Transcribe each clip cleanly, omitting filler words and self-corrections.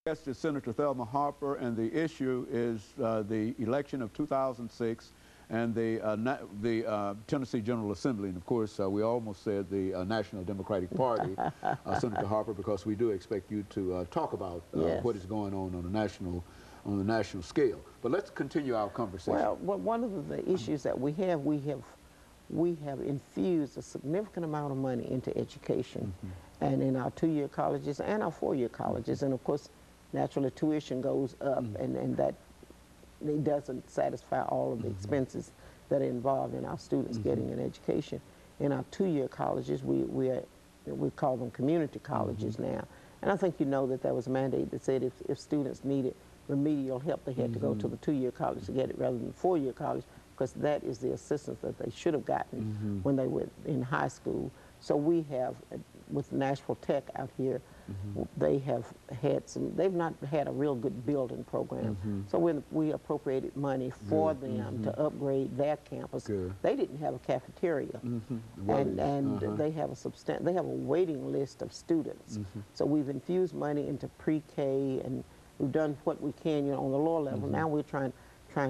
Guest is Senator Thelma Harper, and the issue is the election of 2006 and the Tennessee General Assembly. And of course, we almost said the National Democratic Party, Senator Harper, because we do expect you to talk about what is going on the national scale. But let's continue our conversation. Well, one of the issues that we have infused a significant amount of money into education, and in our two-year colleges and our four-year colleges, and of course, naturally, tuition goes up, and that it doesn't satisfy all of the expenses that are involved in our students getting an education. In our two-year colleges, we call them community colleges now. And I think you know that there was a mandate that said if students needed remedial help, they had to go to the two-year college to get it rather than the four-year college, because that is the assistance that they should have gotten when they were in high school. So we have, with Nashville Tech out here, they have had they've not had a real good building program. So when we appropriated money for them to upgrade their campus, they didn't have a cafeteria. And they have a waiting list of students. So we've infused money into pre-K, and we've done what we can, on the lower level. Now we're trying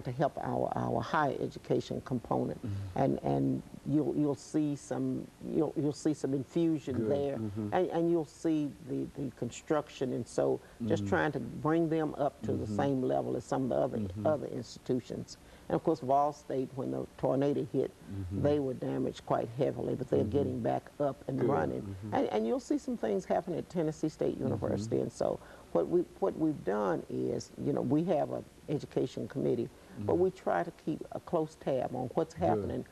to help our higher education component, and you'll see some infusion there, and you'll see the construction, and so just trying to bring them up to the same level as some of the other institutions. And of course, Vol State, when the tornado hit, they were damaged quite heavily, but they're getting back up and running. And you'll see some things happen at Tennessee State University. And so what we've done is, we have an education committee, but we try to keep a close tab on what's happening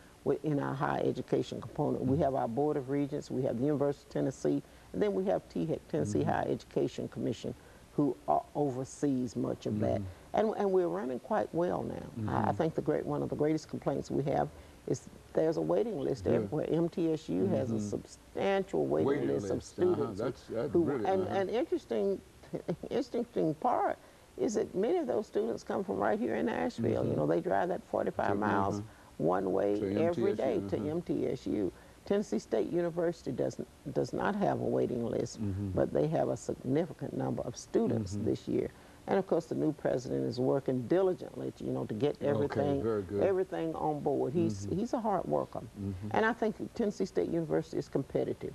in our higher education component. We have our Board of Regents, we have the University of Tennessee, and then we have THEC, Tennessee Higher Education Commission, who oversees much of that. And we're running quite well now. I think one of the greatest complaints we have is there's a waiting list everywhere. MTSU has a substantial waiting list of students. And interesting part is that many of those students come from right here in Nashville. They drive that 45 miles one way every day to MTSU. Tennessee State University does not have a waiting list, but they have a significant number of students this year. And of course, the new president is working diligently to get everything on board. He's a hard worker, and I think Tennessee State University is competitive.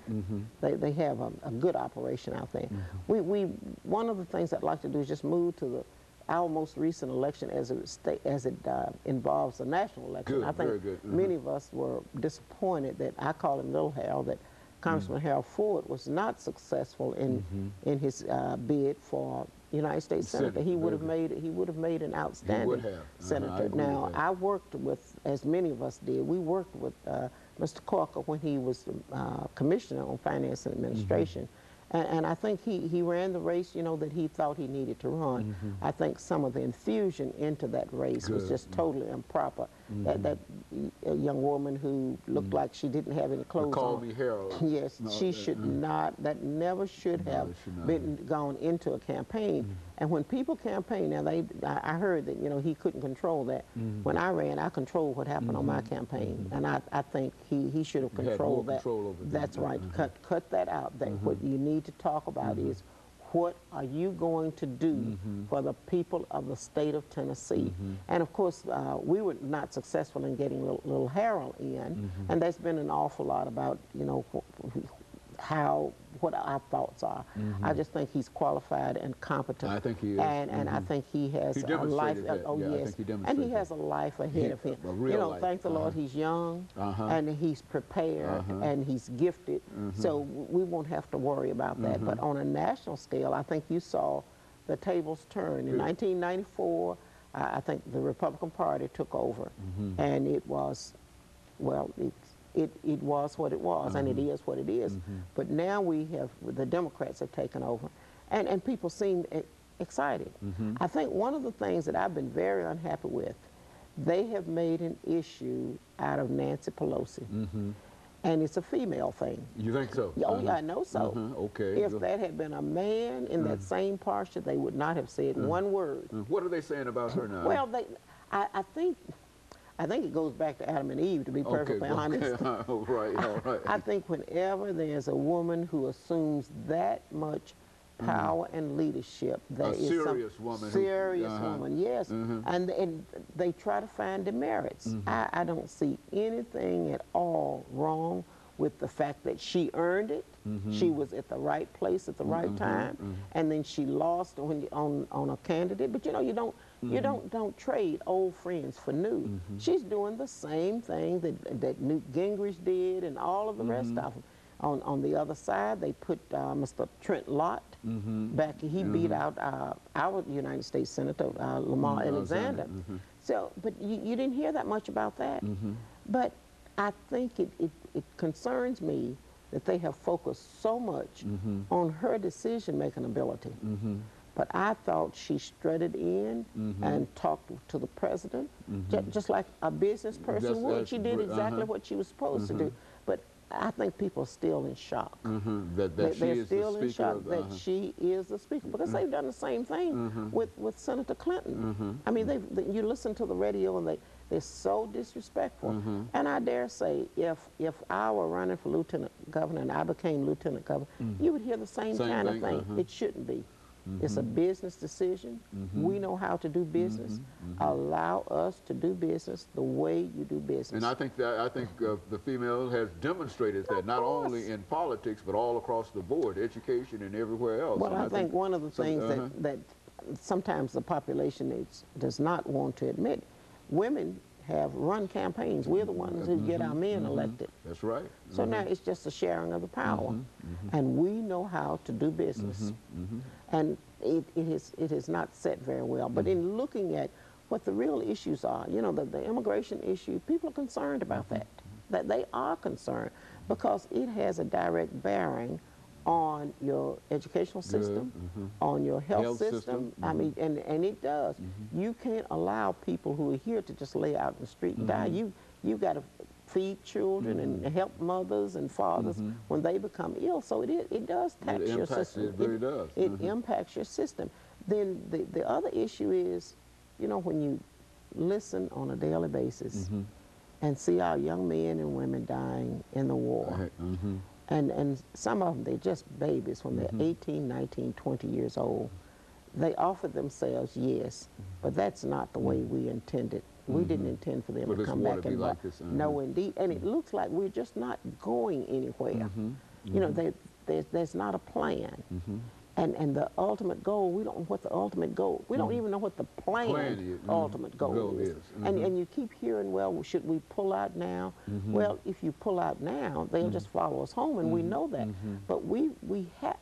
They have a good operation out there. One of the things I'd like to do is just move to our most recent election as it involves the national election. I think many of us were disappointed that, I call him Little Harold, that Congressman Harold Ford was not successful in his bid for United States Senator. He would have made an outstanding senator. Now, I worked with, as many of us did, we worked with Mr. Corker when he was Commissioner on Finance and Administration. And I think he ran the race, that he thought he needed to run. I think some of the infusion into that race was just totally improper. That young woman who looked like she didn't have any clothes Call on. me Harold. Yes, she should not. That never should have gone into a campaign. And when people campaign, now I heard that he couldn't control that. When I ran, I controlled what happened on my campaign, and I think he should have controlled that. That's right. Cut that out. That what you need to talk about is, what are you going to do for the people of the state of Tennessee? And of course, we were not successful in getting little Harold in, and there's been an awful lot about, what our thoughts are. I just think he's qualified and competent. I think he is. And I think he has a life. And he has a life ahead of him. Thank the Lord, he's young, and he's prepared, and he's gifted. So we won't have to worry about that. But on a national scale, I think you saw the tables turn. In 1994, I think the Republican Party took over, and it was, well, it was what it was, and it is what it is. But now the Democrats have taken over, and people seem excited. I think one of the things that I've been very unhappy with, they have made an issue out of Nancy Pelosi. And it's a female thing. You think so? Oh, yeah, I know so. Okay. If that had been a man in that same posture, they would not have said one word. What are they saying about her now? Well, I think it goes back to Adam and Eve, to be perfectly honest. All right. I think whenever there's a woman who assumes that much power and leadership. There is serious woman. Serious woman, yes. And they try to find demerits. I don't see anything at all wrong with the fact that she earned it. She was at the right place at the right time, and then she lost on a candidate. But you know, you don't trade old friends for new. She's doing the same thing that Newt Gingrich did, and all of the rest of them. On the other side, they put Mr. Trent Lott back. He beat out our United States Senator Lamar Alexander. So, but you didn't hear that much about that. But I think it concerns me that they have focused so much on her decision-making ability. But I thought she strutted in and talked to the president, just like a business person would. She did exactly what she was supposed to do. But I think people are still in shock. They're still in shock that she is the speaker, because they've done the same thing with Senator Clinton. I mean, you listen to the radio and they're so disrespectful. And I dare say, if I were running for lieutenant governor and I became lieutenant governor, you would hear the same kind of thing. It shouldn't be. It's a business decision. We know how to do business. Allow us to do business the way you do business. And I think the female has demonstrated that, not only in politics but all across the board, education and everywhere else. Well, I think one of the things that sometimes the population does not want to admit, women have run campaigns. We're the ones who get our men elected. That's right. So now it's just a sharing of the power. And we know how to do business. And it is not set very well. But in looking at what the real issues are, you know, the immigration issue, people are concerned about that. That they are concerned, because it has a direct bearing on your educational system, on your health system. I mean, and it does. You can't allow people who are here to just lay out in the street and die. You've got to feed children and help mothers and fathers when they become ill. So it does tax your system. It really does. It impacts your system. Then the other issue is, you know, when you listen on a daily basis and see our young men and women dying in the war, and some of them, they're just babies when they're 18, 19, 20 years old. They offer themselves, yes, but that's not the way we intended. We didn't intend for them to come back and like this. No, indeed. And it looks like we're just not going anywhere. You know, there's not a plan. And the ultimate goal, we don't know what the ultimate goal, we don't even know what the planned ultimate goal is. And you keep hearing, well, should we pull out now? Well, if you pull out now, they'll just follow us home, and we know that. But we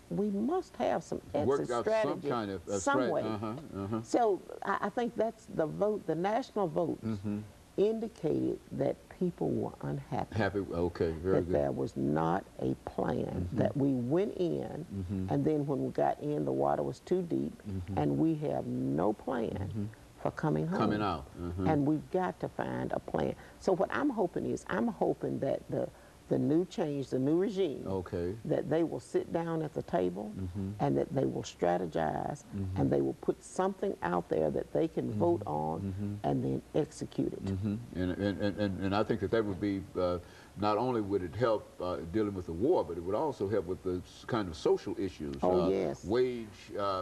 must have some exit strategy, some kind of some way. So I think that's the vote, the national vote indicated that people were unhappy. Okay, very that good. There was not a plan, that we went in, and then when we got in, the water was too deep, and we have no plan for coming home. Coming out. And we've got to find a plan. So what I'm hoping is, I'm hoping that the new change, the new regime, that they will sit down at the table and that they will strategize and they will put something out there that they can vote on and then execute it. And I think that would be, not only would it help dealing with the war, but it would also help with the kind of social issues. Wage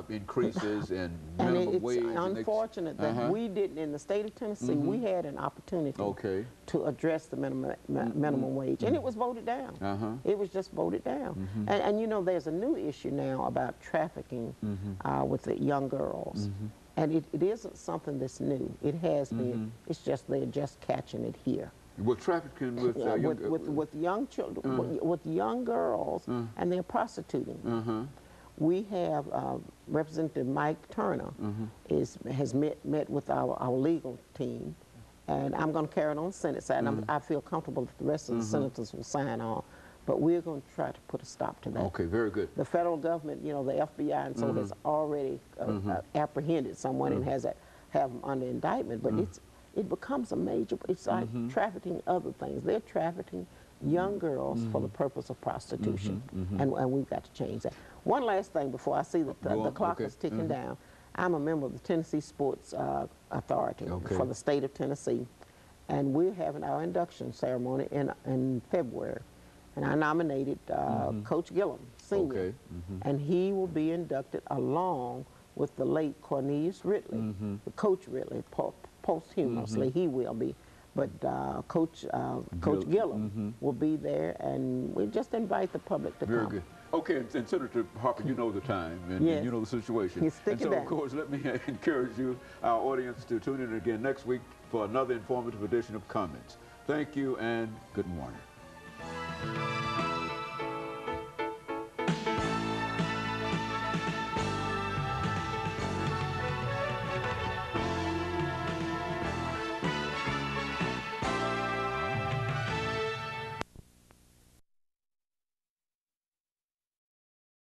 increases and minimum wage. And it's unfortunate that we didn't, in the state of Tennessee, we had an opportunity to address the minimum wage, and it was voted down. It was just voted down. And you know, there's a new issue now about trafficking with the young girls. And it isn't something that's new. It has been. It's just they're just catching it here. With trafficking with young children, with young girls, and they're prostituting. We have Representative Mike Turner has met with our legal team, and I'm going to carry it on the Senate side. And I feel comfortable that the rest of the senators will sign on. But we're going to try to put a stop to that. Okay, very good. The federal government, you know, the FBI and so has already apprehended someone and have them under indictment. But it becomes a major, it's like trafficking other things. They're trafficking young girls for the purpose of prostitution. And we've got to change that. One last thing before I see that the clock is ticking down. I'm a member of the Tennessee Sports Authority for the state of Tennessee. And we're having our induction ceremony in February. And I nominated Coach Gillum Sr. Okay. And he will be inducted along with the late Cornelius Ridley, the Coach Ridley, posthumously he will be. But Coach Gillum will be there, and we just invite the public to Very come. good. Okay, and Senator Harper, you know the time and, Yes. and you know the situation. You stick and it so, down. of course, let me encourage you, our audience, to tune in again next week for another informative edition of Comments. Thank you and good morning.